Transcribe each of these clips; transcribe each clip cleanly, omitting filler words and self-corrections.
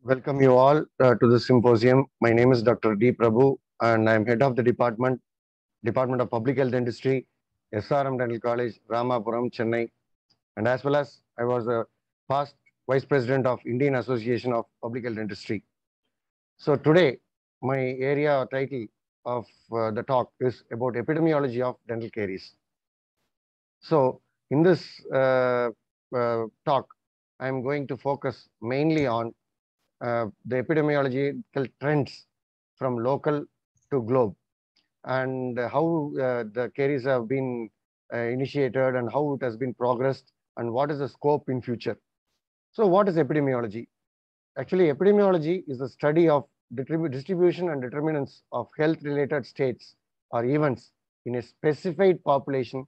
Welcome you all to this symposium. My name is Dr. D. Prabhu, and I'm head of the Department of Public Health Dentistry, SRM Dental College, Ramapuram, Chennai, and as well as I was a past Vice President of Indian Association of Public Health Dentistry. So today, my area or title of the talk is about epidemiology of dental caries. So in this talk, I'm going to focus mainly on the epidemiological trends from local to globe and how the caries have been initiated and how it has been progressed and what is the scope in future. So what is epidemiology? Actually, epidemiology is the study of distribution and determinants of health related states or events in a specified population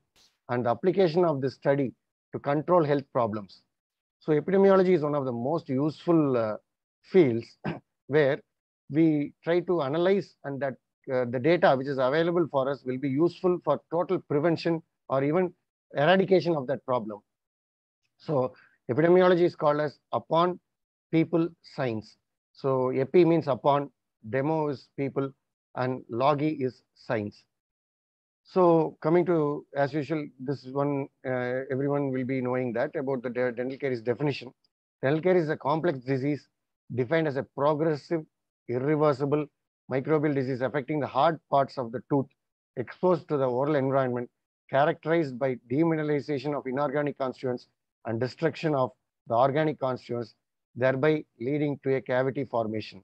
and the application of this study to control health problems. So epidemiology is one of the most useful fields where we try to analyze and that the data which is available for us will be useful for total prevention or even eradication of that problem. So epidemiology is called as upon people science. So epi means upon, demo is people, and logi is science. So coming to, as usual, this one, everyone will be knowing that about the dental caries definition. Dental caries is a complex disease defined as a progressive, irreversible microbial disease affecting the hard parts of the tooth exposed to the oral environment, characterized by demineralization of inorganic constituents and destruction of the organic constituents, thereby leading to a cavity formation.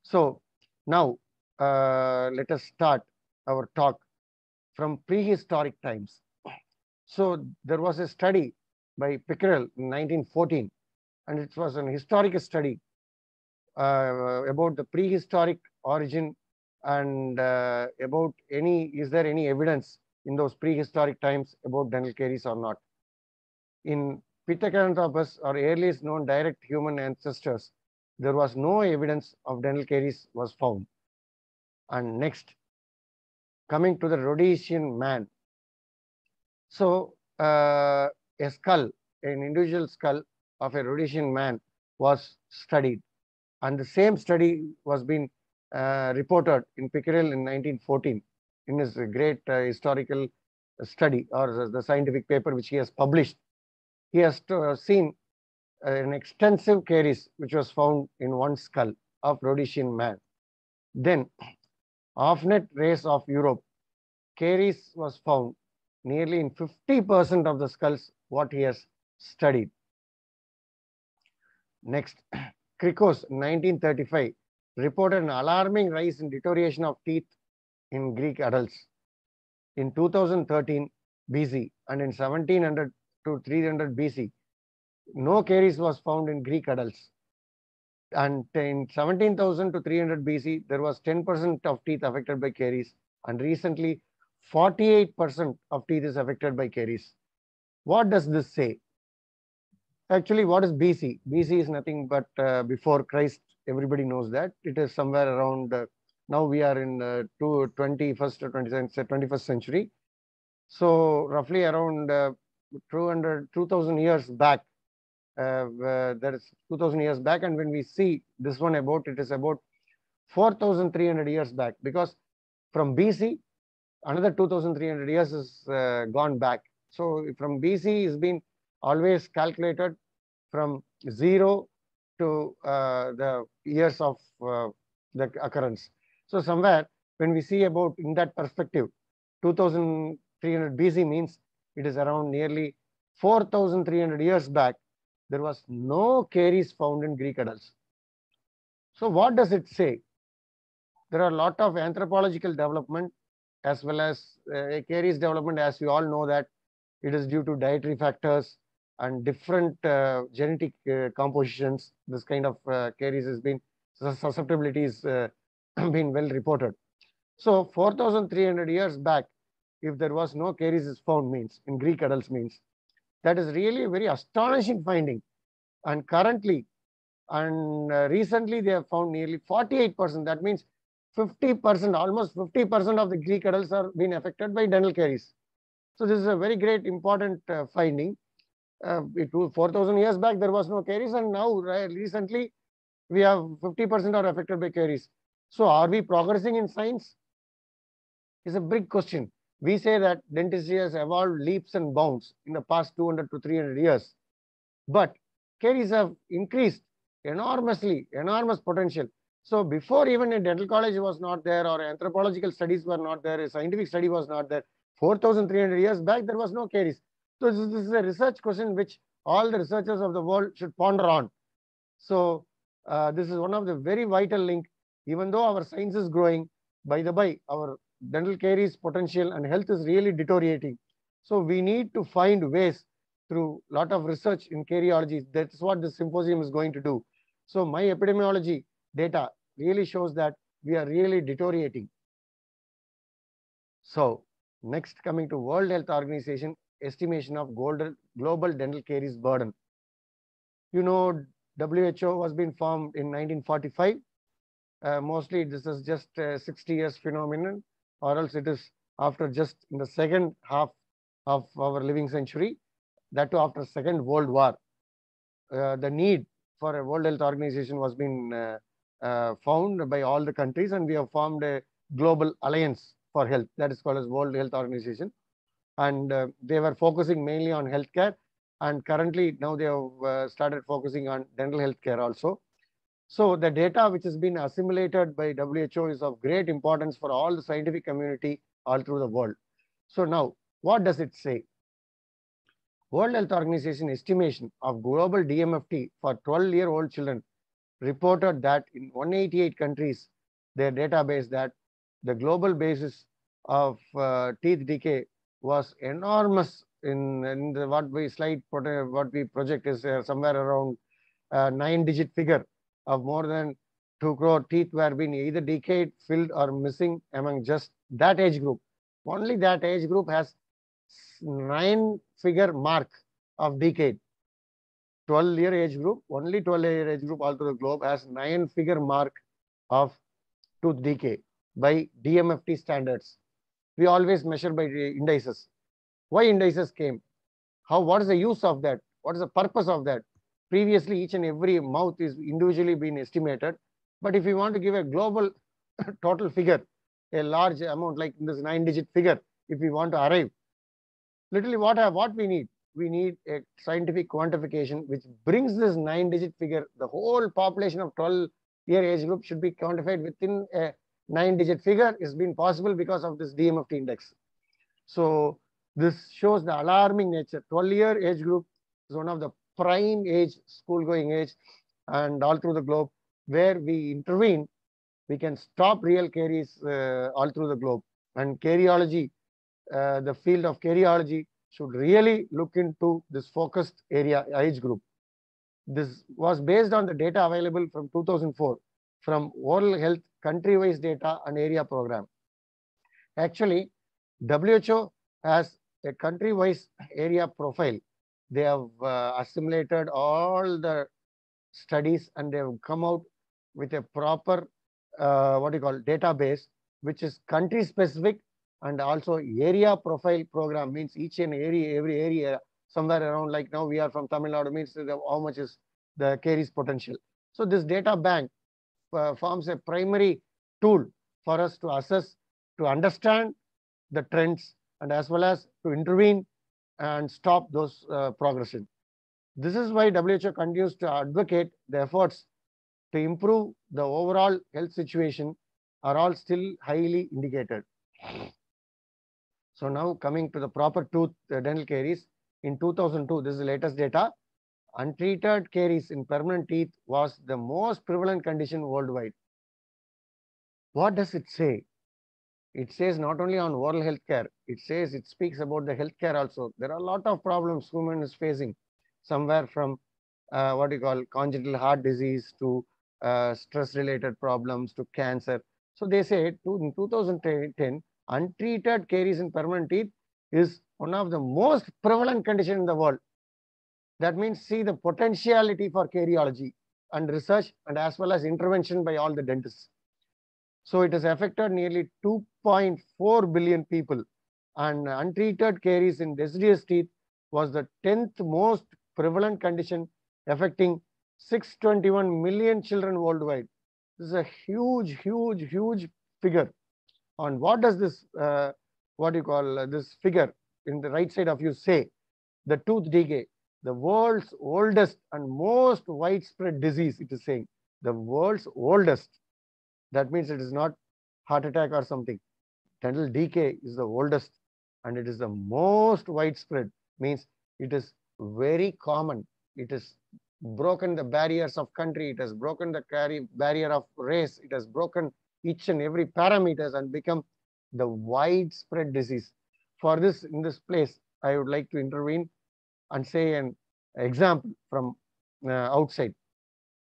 So now let us start our talk from prehistoric times. So there was a study by Pickrell in 1914, and it was an historic study about the prehistoric origin and about is there any evidence in those prehistoric times about dental caries or not. In Pithecanthropus, or earliest known direct human ancestors, there was no evidence of dental caries was found. And next, coming to the Rhodesian man. So a skull, an individual skull of a Rhodesian man was studied, and the same study was being reported in Pickrell in 1914 in his great historical study or the scientific paper which he has published. He has seen an extensive caries which was found in one skull of Rhodesian man. Then, Offnet race of Europe, caries was found nearly in 50% of the skulls what he has studied. Next, Krikos, 1935, reported an alarming rise in deterioration of teeth in Greek adults. In 2013 BC and in 1700 to 300 BC, no caries was found in Greek adults. And in 17,000 to 300 BC, there was 10% of teeth affected by caries. And recently, 48% of teeth is affected by caries. What does this say? Actually, what is BC? BC is nothing but before Christ. Everybody knows that. It is somewhere around, now we are in 21st or 21st century. So roughly around 2,000 years back, that is 2,000 years back. And when we see this one about, it is about 4,300 years back, because from BC, another 2,300 years is gone back. So from BC has been always calculated from 0 to the years of the occurrence. So somewhere when we see about in that perspective, 2,300 BC means it is around nearly 4,300 years back. There was no caries found in Greek adults. So what does it say? There are a lot of anthropological development as well as caries development. As you all know that it is due to dietary factors and different genetic compositions. This kind of caries has been, susceptibility is been well reported. So 4,300 years back, if there was no caries is found means in Greek adults means, that is really a very astonishing finding. And currently and recently they have found nearly 48%. That means 50%, almost 50% of the Greek adults are being affected by dental caries. So this is a very great important finding. 4,000 years back there was no caries, and now recently we have 50% are affected by caries. So are we progressing in science? Is a big question. We say that dentistry has evolved leaps and bounds in the past 200 to 300 years, but caries have increased enormously, enormous potential. So before even a dental college was not there, or anthropological studies were not there, a scientific study was not there, 4,300 years back, there was no caries. So this is a research question which all the researchers of the world should ponder on. So this is one of the very vital link. Even though our science is growing, by the by, our dental caries potential and health is really deteriorating. So we need to find ways through a lot of research in cariology. That's what the symposium is going to do. So my epidemiology data really shows that we are really deteriorating. So next, coming to World Health Organization estimation of global dental caries burden. You know, WHO was being formed in 1945. Mostly this is just a 60 years phenomenon, or else it is after just in the second half of our living century, that too after Second World War. The need for a World Health Organization was being found by all the countries, and we have formed a global alliance for health that is called as World Health Organization. And they were focusing mainly on healthcare, and currently now they have started focusing on dental healthcare also. So the data which has been assimilated by WHO is of great importance for all the scientific community all through the world. So now, what does it say? World Health Organization estimation of global DMFT for 12-year-old children reported that in 188 countries, their database that the global basis of teeth decay was enormous. In the, what we project is somewhere around 9-digit figure of more than 2 crore teeth were being either decayed, filled, or missing among just that age group. Only that age group has 9-figure mark of decade. 12-year age group, only 12-year age group all through the globe has 9-figure mark of tooth decay by DMFT standards. We always measure by the indices. Why indices came? What is the use of that? What is the purpose of that? Previously, each and every mouth is individually being estimated. But if you want to give a global total figure, a large amount like this 9-digit figure, if we want to arrive, literally what we need? We need a scientific quantification which brings this 9-digit figure. The whole population of 12-year age group should be quantified within a 9-digit figure is been possible because of this DMFT index. So this shows the alarming nature. 12-year age group is one of the prime age, school-going age, and all through the globe, where we intervene, we can stop real caries all through the globe. And cariology, the field of cariology should really look into this focused area age group. This was based on the data available from 2004 from World Health country-wise data and area program. Actually, WHO has a country-wise area profile. They have assimilated all the studies and they have come out with a proper database, which is country specific and also area profile program. Means each and every area somewhere around, like now we are from Tamil Nadu, means how much is the caries potential. So this data bank forms a primary tool for us to assess, to understand the trends, and as well as to intervene and stop those progression. This is why WHO continues to advocate the efforts to improve the overall health situation are all still highly indicated. So now coming to the proper tooth dental caries, in 2002, this is the latest data, untreated caries in permanent teeth was the most prevalent condition worldwide. What does it say? It says not only on oral healthcare, it speaks about the healthcare also. There are a lot of problems human is facing, somewhere from congenital heart disease to stress-related problems to cancer. So they say in 2010, untreated caries in permanent teeth is one of the most prevalent condition in the world. That means see the potentiality for cariology and research and as well as intervention by all the dentists. So it has affected nearly 2.4 billion people, and untreated caries in deciduous teeth was the 10th most prevalent condition affecting 621 million children worldwide. This is a huge, huge, huge figure. On what does this, what do you call this figure in the right side of you say? The tooth decay, the world's oldest and most widespread disease, it is saying. The world's oldest. That means it is not heart attack or something. Dental decay is the oldest and it is the most widespread, means it is very common. It has broken the barriers of country, it has broken the barrier of race, it has broken each and every parameters and become the widespread disease. For this, in this place, I would like to intervene and say an example from outside.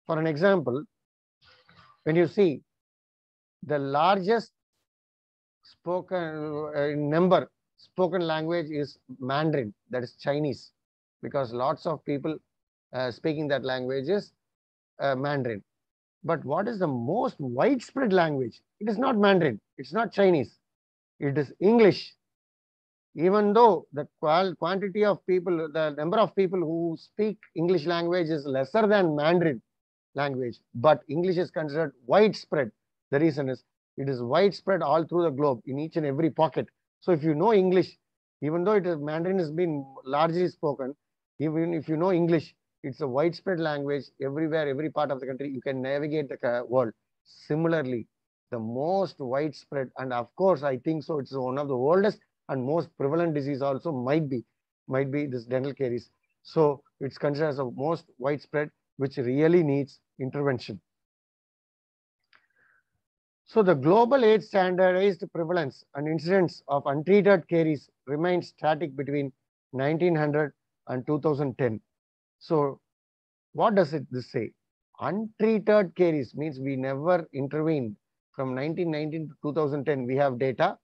For an example, when you see the largest spoken number spoken language is Mandarin, that is Chinese, because lots of people speaking that language is Mandarin. But what is the most widespread language? It is not Mandarin, it's not Chinese, it is English. Even though the quantity of people, the number of people who speak English language is lesser than Mandarin language, but English is considered widespread. The reason is it is widespread all through the globe in each and every pocket. So if you know English, even though it is Mandarin has been largely spoken, even if you know English, it's a widespread language everywhere, every part of the country. You can navigate the world. Similarly, the most widespread, and of course, I think so, it's one of the oldest and most prevalent disease also might be this dental caries. So it's considered as the most widespread, which really needs intervention. So the global age standardized prevalence and incidence of untreated caries remained static between 1900 and 2010. So what does this say? Untreated caries means we never intervened. From 1919 to 2010, we have data.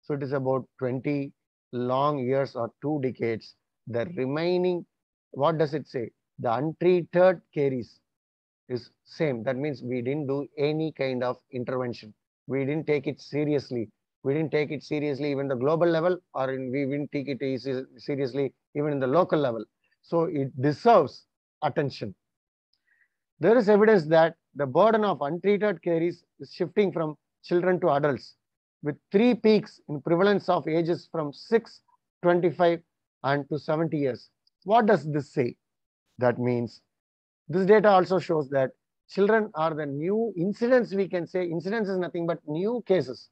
So it is about 20 long years or 2 decades. The remaining, what does it say? The untreated caries is same. That means we didn't do any kind of intervention. We didn't take it seriously. We didn't take it seriously even the global level, or we didn't take it seriously even in the local level. So it deserves attention. There is evidence that the burden of untreated caries is shifting from children to adults, with 3 peaks in prevalence of ages from 6, 25, and to 70 years. What does this say? That means this data also shows that children are the new incidence, we can say. Incidence is nothing but new cases.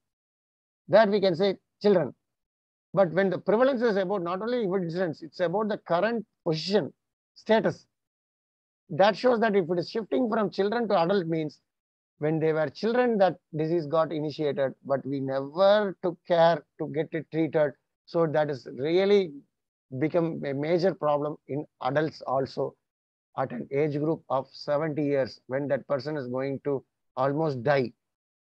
That we can say children. But when the prevalence is about not only incidence, it's about the current position, status. That shows that if it is shifting from children to adult means when they were children, that disease got initiated, but we never took care to get it treated. So that is really become a major problem in adults also at an age group of 70 years when that person is going to almost die.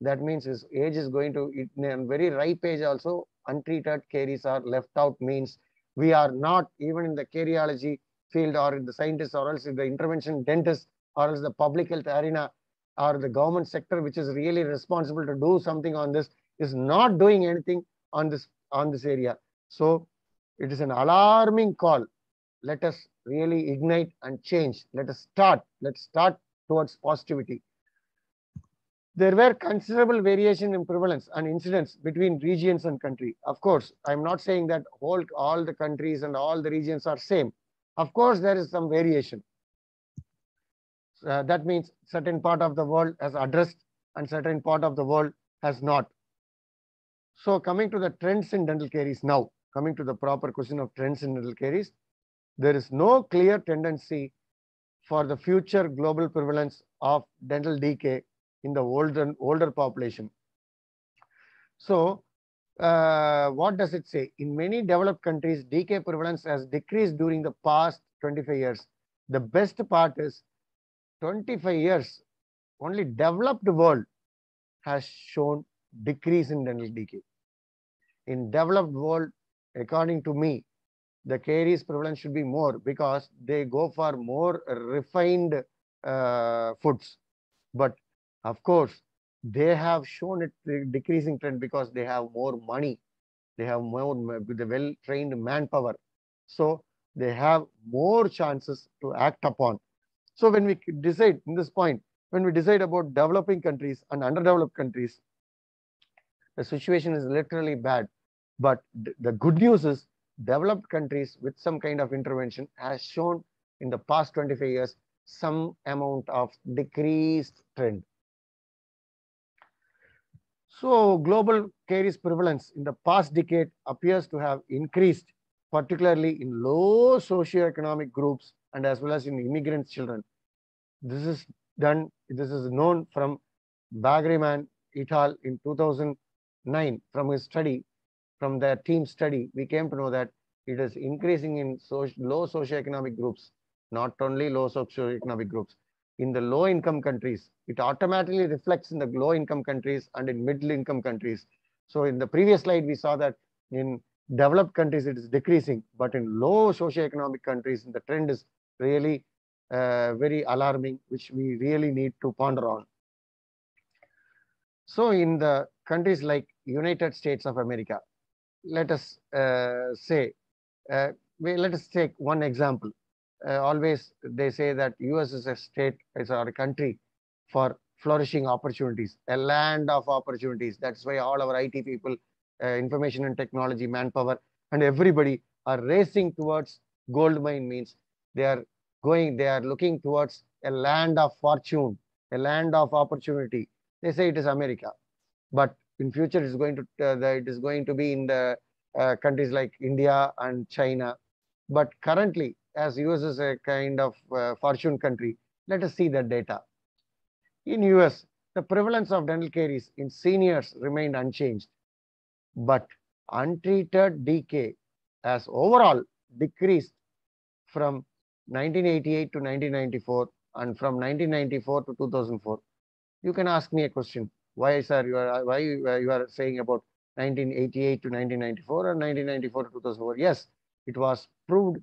That means his age is going to, in a very ripe age also, untreated caries are left out, means we are not even in the cariology field or in the scientists or else in the intervention dentist or else the public health arena or the government sector, which is really responsible to do something on this, is not doing anything on this area. So it is an alarming call. Let us really ignite and change. Let's start towards positivity. There were considerable variation in prevalence and incidence between regions and country. Of course, I'm not saying that all the countries and all the regions are same. Of course, there is some variation. That means certain part of the world has addressed and certain part of the world has not. So coming to the trends in dental caries now, coming to the proper question of trends in dental caries, there is no clear tendency for the future global prevalence of dental decay in the older population. So what does it say? In many developed countries, decay prevalence has decreased during the past 25 years. The best part is 25 years, only developed world has shown decrease in dental decay. In developed world, according to me, the caries prevalence should be more because they go for more refined foods. But of course, they have shown it decreasing trend because they have more money. They have more with the well-trained manpower. So they have more chances to act upon. So when we decide in this point, when we decide about developing countries and underdeveloped countries, the situation is literally bad. But the good news is developed countries with some kind of intervention has shown in the past 25 years some amount of decreased trend. So global caries prevalence in the past decade appears to have increased, particularly in low socioeconomic groups and as well as in immigrant children. This is known from Bagriman et al. In 2009 from his study, from their team study, we came to know that it is increasing in low socioeconomic groups, not only low socioeconomic groups. In the low income countries, it automatically reflects in the low income countries and in middle income countries. So in the previous slide, we saw that in developed countries, it is decreasing, but in low socioeconomic countries, the trend is really very alarming, which we really need to ponder on. So in the countries like United States of America, let us let us take one example. Always they say that US is a state, is a country for flourishing opportunities, a land of opportunities. That's why all our IT people, information and technology, manpower, and everybody are racing towards gold mine. Means they are looking towards a land of fortune, a land of opportunity. They say it is America, but in future it is going to be in the countries like India and China. But currently, as US is a kind of fortune country, let us see the data. In US, the prevalence of dental caries in seniors remained unchanged, but untreated decay has overall decreased from 1988 to 1994 and from 1994 to 2004. You can ask me a question. Why, sir, you are saying about 1988 to 1994 or 1994 to 2004? Yes, it was proved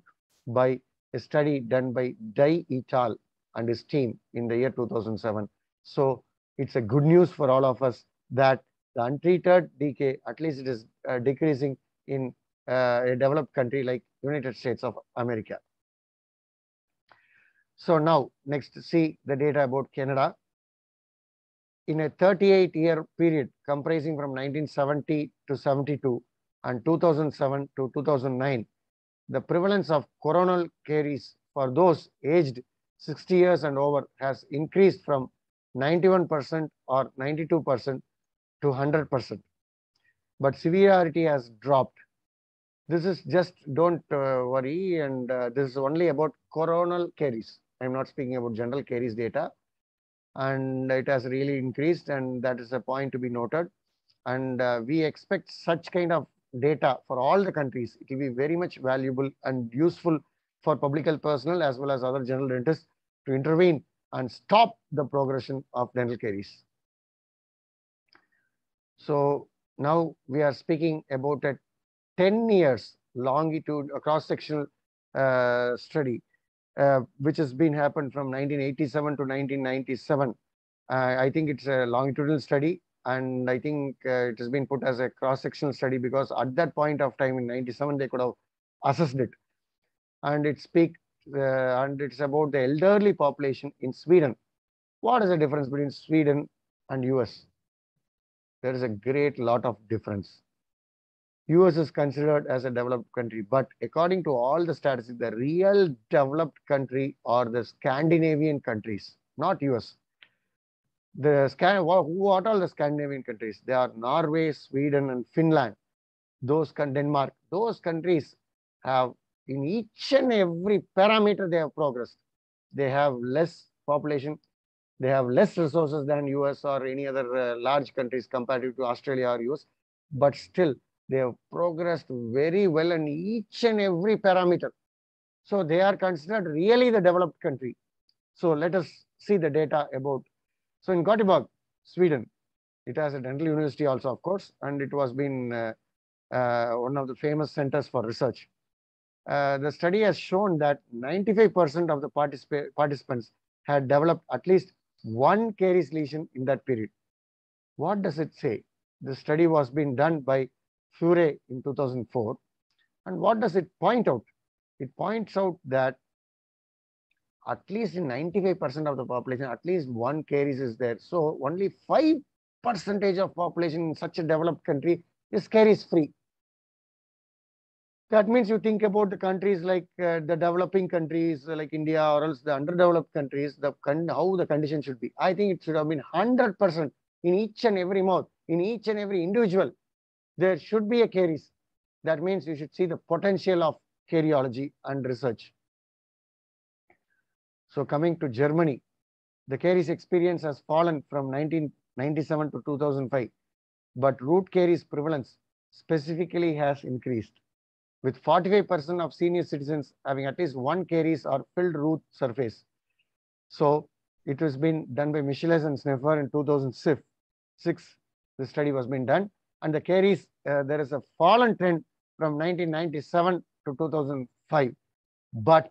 by a study done by Dai et al. And his team in the year 2007. So it's a good news for all of us that the untreated decay, at least it is decreasing in a developed country like United States of America. So now, next, see the data about Canada. In a 38-year period comprising from 1970 to 72 and 2007 to 2009, the prevalence of coronal caries for those aged 60 years and over has increased from 91% or 92% to 100%. But severity has dropped. This is just, don't worry, and this is only about coronal caries. I'm not speaking about general caries data. And it has really increased, and that is a point to be noted. And we expect such kind of data for all the countries. It will be very much valuable and useful for public health personnel as well as other general dentists to intervene and stop the progression of dental caries. So now we are speaking about a 10 years longitude cross-sectional study, which has been happened from 1987 to 1997. I think it's a longitudinal study, and I think it has been put as a cross-sectional study because at that point of time in 97 they could have assessed it. And it's about the elderly population in Sweden. What is the difference between Sweden and US? There is a great lot of difference. US is considered as a developed country, but according to all the statistics, the real developed country are the Scandinavian countries, not US. What are the Scandinavian countries? They are Norway, Sweden, and Finland. Denmark. Those countries have, in each and every parameter, they have progressed. They have less population. They have less resources than US or any other large countries comparative to Australia or US. But still, they have progressed very well in each and every parameter. So they are considered really the developed country. So let us see the data about. So in Göteborg, Sweden, it has a dental university also, of course, and it was been one of the famous centers for research. The study has shown that 95% of the participants had developed at least one caries lesion in that period. What does it say? The study was being done by Fure in 2004. And what does it point out? It points out that at least in 95% of the population, at least one caries is there. So only 5% of population in such a developed country is caries free. That means you think about the countries like the developing countries like India or else the underdeveloped countries, how the condition should be. I think it should have been 100% in each and every mouth, in each and every individual. There should be a caries. That means you should see the potential of cariology and research. So coming to Germany, the caries experience has fallen from 1997 to 2005, but root caries prevalence specifically has increased, with 45% of senior citizens having at least one caries or filled root surface. So it has been done by Michelis and Sneffer in 2006. The study was being done, and the caries, there is a fallen trend from 1997 to 2005, but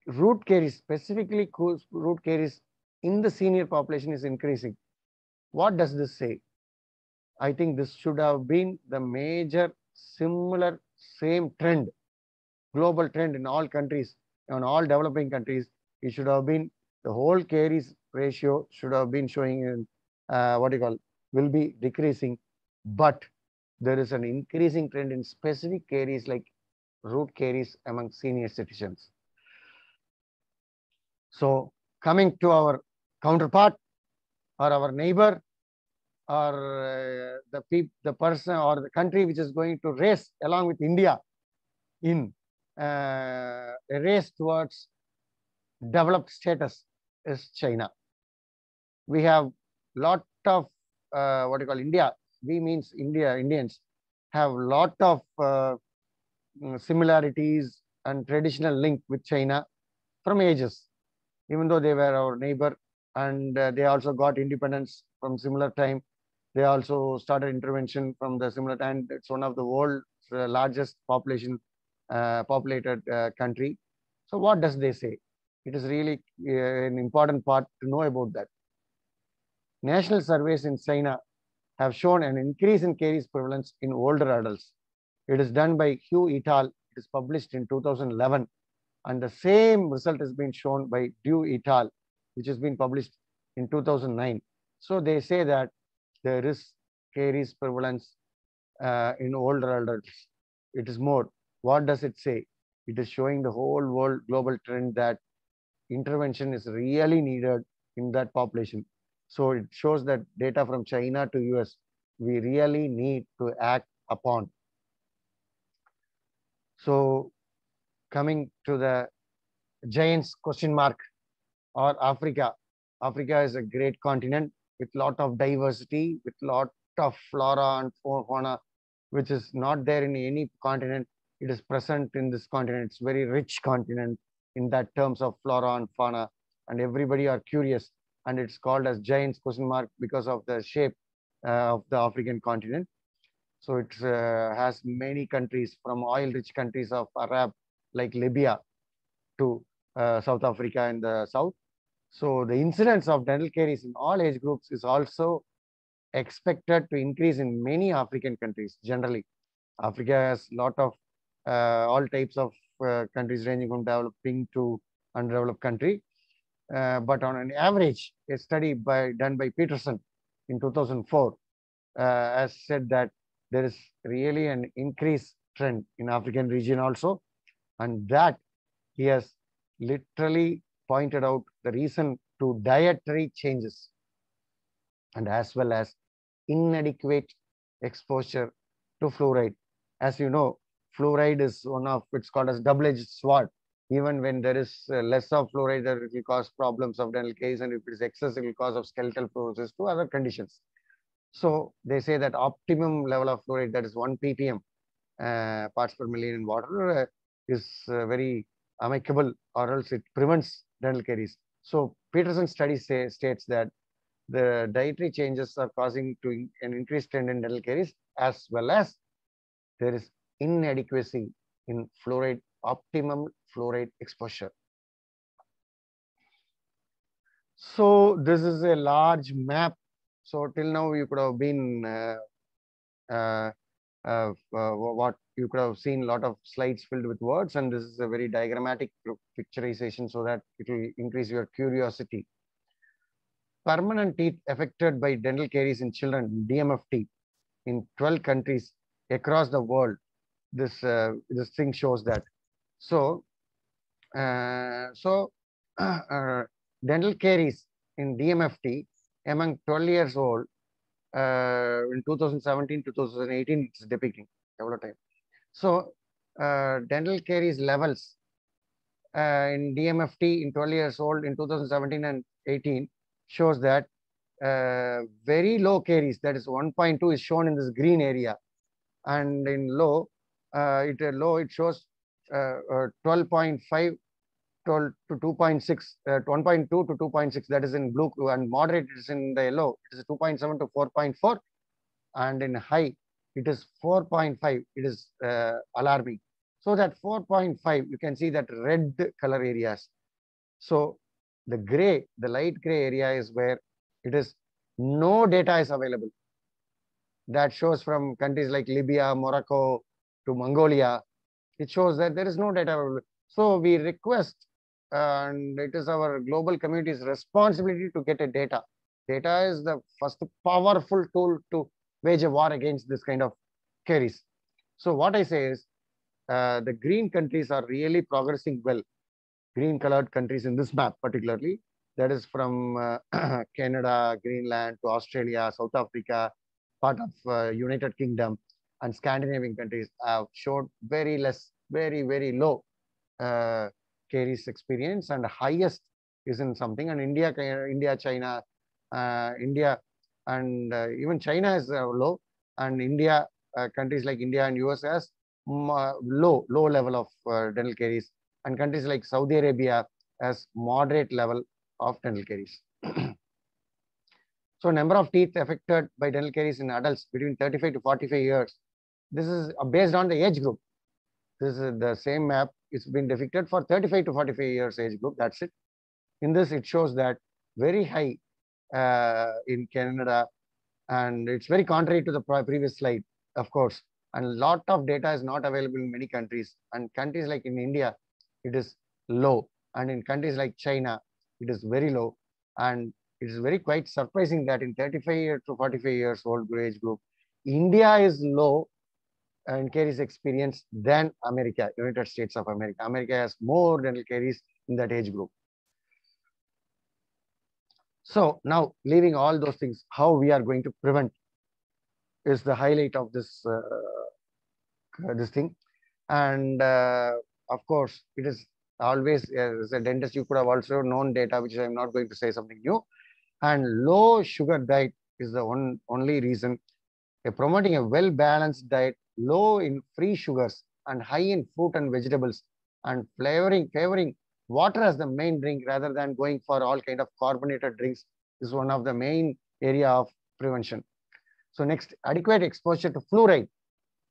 root caries, specifically root caries in the senior population is increasing. What does this say? I think this should have been the major similar same trend, global trend in all countries, in all developing countries. It should have been the whole caries ratio should have been showing in will be decreasing, but there is an increasing trend in specific caries like root caries among senior citizens. So coming to our counterpart or our neighbor or the person or the country which is going to race along with India in a race towards developed status is China. We have lot of India. We means Indians have lot of similarities and traditional link with China from ages, even though they were our neighbor, and they also got independence from similar time. They also started intervention from the similar time. It's one of the world's largest populated country. So what does they say? It is really an important part to know about that. National surveys in China have shown an increase in caries prevalence in older adults. It is done by Hugh et al. It is published in 2011. And the same result has been shown by Dew et al., which has been published in 2009. So they say that there is caries prevalence in older adults. It is more. What does it say? It is showing the whole world global trend that intervention is really needed in that population. So it shows that data from China to US, we really need to act upon. So coming to the giants question mark or Africa. Africa is a great continent with lot of diversity, with lot of flora and fauna, which is not there in any continent. It is present in this continent. It's very rich continent in that terms of flora and fauna, and everybody are curious. And it's called as giants question mark because of the shape of the African continent. So it has many countries, from oil-rich countries of Arab like Libya to South Africa in the south. So the incidence of dental caries in all age groups is also expected to increase in many African countries. Generally, Africa has a lot of all types of countries ranging from developing to undeveloped country. But on an average, a study done by Peterson in 2004 has said that there is really an increased trend in African region also, and that he has literally pointed out the reason to dietary changes and as well as inadequate exposure to fluoride. As you know, fluoride is one of, it's called as double-edged sword. Even when there is less of fluoride, it will cause problems of dental caries, and if it is excess, it will cause of skeletal fluorosis to other conditions. So they say that optimum level of fluoride, that is 1 ppm parts per million in water, is very amicable, or else it prevents dental caries. So Peterson study states that the dietary changes are causing to an increased trend in dental caries, as well as there is inadequacy in fluoride, optimum fluoride exposure. So this is a large map. So till now you could have been what you could have seen a lot of slides filled with words, and this is a very diagrammatic picturization so that it will increase your curiosity. Permanent teeth affected by dental caries in children, DMFT, in 12 countries across the world. This thing shows that. So, dental caries in DMFT among 12 years old in 2017 2018 it's depicting every time. So, dental caries levels in DMFT in 12 years old in 2017 and 18 shows that very low caries, that is 1.2, is shown in this green area, and in low, it shows 12.5 to 2.6, 1.2 to 2.6, that is in blue, and moderate is in the yellow, it is 2.7 to 4.4, and in high it is 4.5. It is alarming. So that 4.5, you can see that red color areas. So the gray, the light gray area is where it is no data is available. That shows from countries like Libya, Morocco to Mongolia. It shows that there is no data available. So we request, and it is our global community's responsibility to get a data. Data is the first powerful tool to wage a war against this kind of caries. So what I say is, the green countries are really progressing well. Green colored countries in this map particularly, that is from Canada, Greenland to Australia, South Africa, part of United Kingdom, and Scandinavian countries have showed very less, very low caries experience, and highest is in something. And India, China, India, and even China is low, and India, countries like India and US has low level of dental caries, and countries like Saudi Arabia has moderate level of dental caries. So number of teeth affected by dental caries in adults between 35 to 45 years. This is based on the age group. This is the same map. It's been depicted for 35 to 45 years age group. That's it. In this, it shows that very high in Canada, and it's very contrary to the previous slide, of course. And a lot of data is not available in many countries. And countries like in India, it is low. And in countries like China, it is very low. And it is very quite surprising that in 35 to 45 years old age group, India is low in caries experience than America, United States of America. America has more dental caries in that age group. So now, leaving all those things, how we are going to prevent is the highlight of this this thing. And of course, it is always, as a dentist, you could have also known data, which I'm not going to say something new. And low sugar diet is the only reason. Promoting a well-balanced diet, low in free sugars and high in fruit and vegetables, and favoring water as the main drink rather than going for all kind of carbonated drinks is one of the main area of prevention. So next, adequate exposure to fluoride.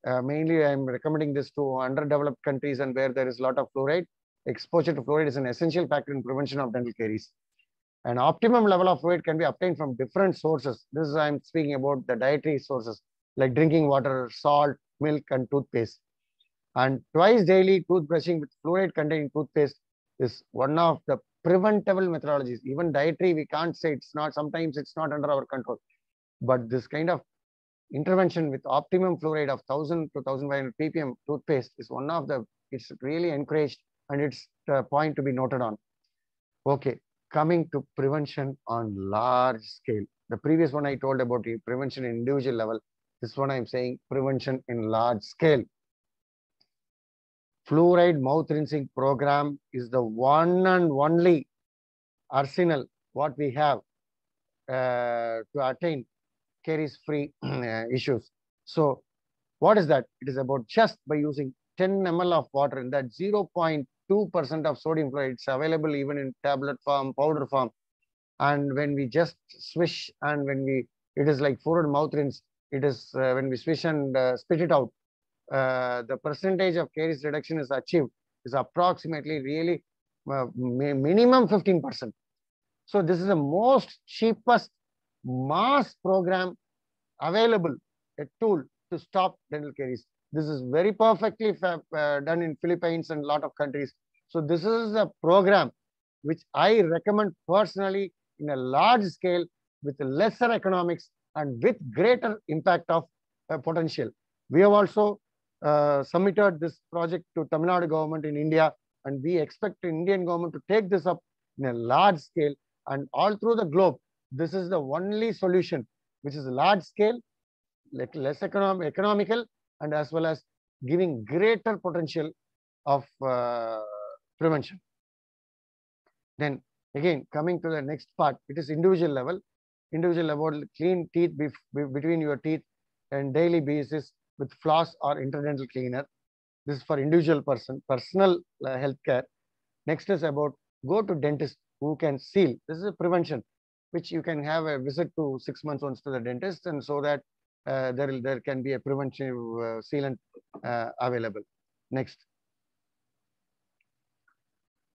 Mainly, I'm recommending this to underdeveloped countries and where there is a lot of fluoride. Exposure to fluoride is an essential factor in prevention of dental caries. An optimum level of fluoride can be obtained from different sources. This is, I'm speaking about the dietary sources like drinking water, salt, milk, and toothpaste. And twice daily toothbrushing with fluoride containing toothpaste is one of the preventable methodologies. Even dietary, we can't say it's not, sometimes it's not under our control. But this kind of intervention with optimum fluoride of 1000 to 1500 ppm toothpaste is one of the, it's really encouraged, and it's the point to be noted on. Okay, coming to prevention on large scale. The previous one I told about the prevention in individual level. This one I'm saying prevention in large scale. Fluoride mouth rinsing program is the one and only arsenal what we have to attain caries-free issues. So what is that? It is about just by using 10 ml of water, in that 0.2% of sodium fluoride. It's available even in tablet form, powder form. And when we just swish, and when we, it is like fluoride mouth rinse, it is when we swish and spit it out, the percentage of caries reduction is achieved is approximately really minimum 15%. So this is the most cheapest mass program available, a tool to stop dental caries. This is very perfectly done in Philippines and a lot of countries. So this is a program which I recommend personally in a large scale with lesser economics and with greater impact of potential. We have also submitted this project to Tamil Nadu government in India, and we expect the Indian government to take this up in a large scale and all through the globe. This is the only solution which is large scale, like less economical, and as well as giving greater potential of prevention. Then again, coming to the next part, it is individual level. Individual level, clean teeth between your teeth and daily basis with floss or interdental cleaner. This is for individual personal health care. Next is about go to dentist who can seal. This is a prevention, which you can have a visit to 6 months once to the dentist, and so that there can be a preventive sealant available. Next.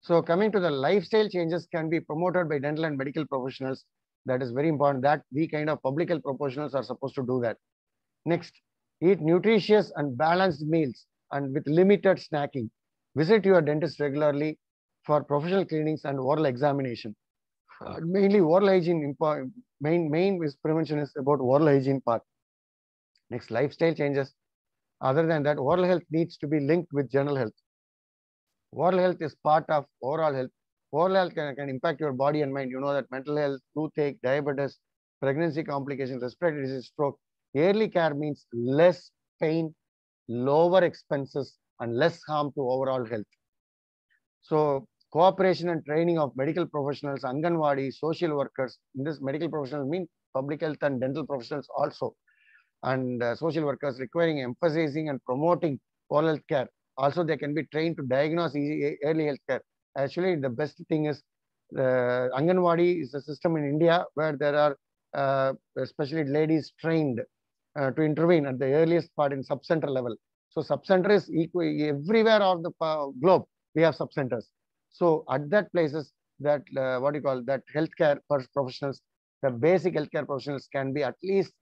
So coming to the lifestyle changes can be promoted by dental and medical professionals. That is very important that we kind of public health professionals are supposed to do that. Next, eat nutritious and balanced meals and with limited snacking. Visit your dentist regularly for professional cleanings and oral examination. Mainly oral hygiene, main is prevention is about oral hygiene part. Next, lifestyle changes. Other than that, oral health needs to be linked with general health. Oral health is part of overall health. Oral health can impact your body and mind. You know that mental health, toothache, diabetes, pregnancy complications, respiratory disease, stroke. Early care means less pain, lower expenses, and less harm to overall health. So cooperation and training of medical professionals, Anganwadi, social workers. In this, medical professionals mean public health and dental professionals also. And social workers requiring emphasizing and promoting oral health care. Also, they can be trained to diagnose early health care. Actually, the best thing is Anganwadi is a system in India where there are especially ladies trained to intervene at the earliest part in sub-center level. So sub-center is everywhere on the globe. We have sub-centers. So at that places, that that healthcare professionals, the basic healthcare professionals can be at least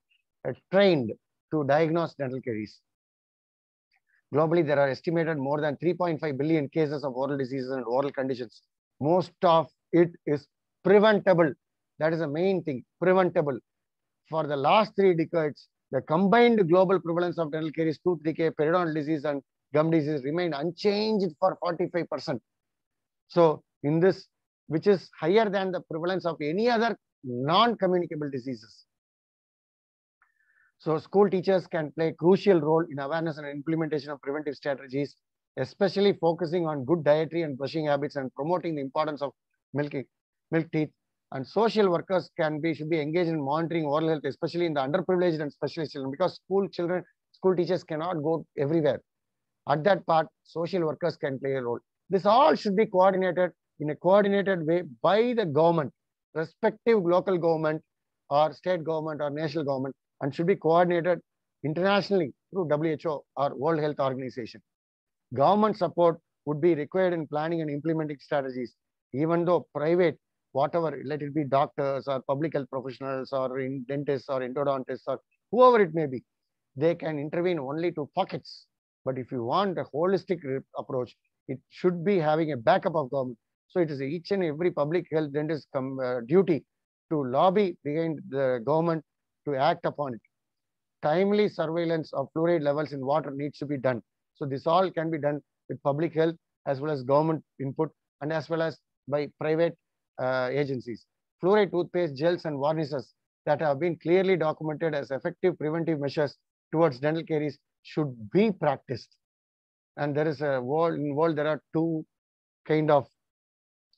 trained to diagnose dental caries. Globally, there are estimated more than 3.5 billion cases of oral diseases and oral conditions. Most of it is preventable. That is the main thing, preventable. For the last 3 decades, the combined global prevalence of dental caries, tooth decay, periodontal disease, and gum disease remained unchanged for 45%. So, in this, which is higher than the prevalence of any other non-communicable diseases. So school teachers can play a crucial role in awareness and implementation of preventive strategies, especially focusing on good dietary and brushing habits and promoting the importance of milk teeth. And social workers should be engaged in monitoring oral health, especially in the underprivileged and specialist children, because school teachers cannot go everywhere. At that part, social workers can play a role. This all should be coordinated in a coordinated way by the government, respective local government or state government or national government, and should be coordinated internationally through WHO or World Health Organization. Government support would be required in planning and implementing strategies, even though private, whatever, let it be doctors or public health professionals or dentists or endodontists or whoever it may be, they can intervene only to pockets. But if you want a holistic approach, it should be having a backup of government. So it is each and every public health dentist duty to lobby behind the government to act upon it. Timely surveillance of fluoride levels in water needs to be done. So this all can be done with public health as well as government input and as well as by private agencies. Fluoride toothpaste, gels and varnishes that have been clearly documented as effective preventive measures towards dental caries should be practiced. And there is a world there are 2 kind of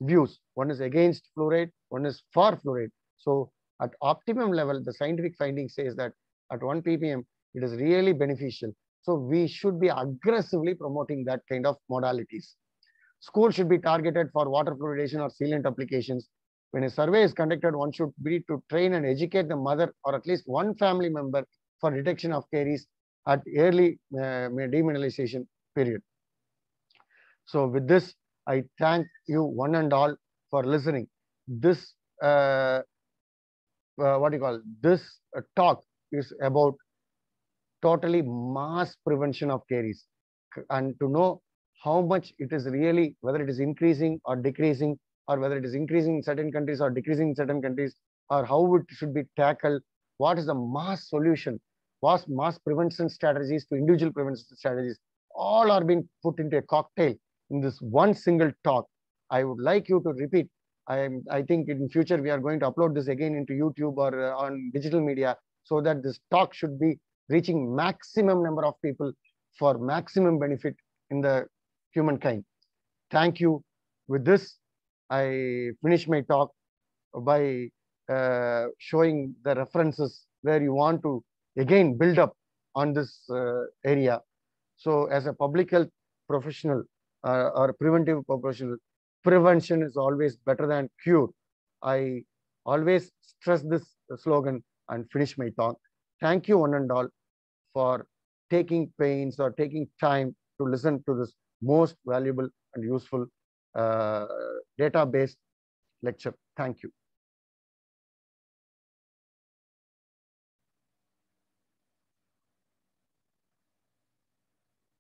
views. One is against fluoride, one is for fluoride. So at optimum level, the scientific finding says that at 1 ppm, it is really beneficial. So we should be aggressively promoting that kind of modalities. Schools should be targeted for water fluoridation or sealant applications. When a survey is conducted, one should be to train and educate the mother or at least one family member for detection of caries at early demineralization period. So with this, I thank you one and all for listening. This this talk is about totally mass prevention of caries, and to know how much it is really, whether it is increasing or decreasing, or whether it is increasing in certain countries or decreasing in certain countries, or how it should be tackled, what is the mass solution, what mass prevention strategies to individual prevention strategies, all are being put into a cocktail in this one single talk. I would like you to repeat. I think in future we are going to upload this again into YouTube or on digital media, so that this talk should be reaching maximum number of people for maximum benefit in the humankind. Thank you. With this, I finish my talk by showing the references where you want to again build up on this area. So as a public health professional or preventive professional, prevention is always better than cure. I always stress this slogan and finish my talk. Thank you one and all for taking pains or taking time to listen to this most valuable and useful database lecture. Thank you.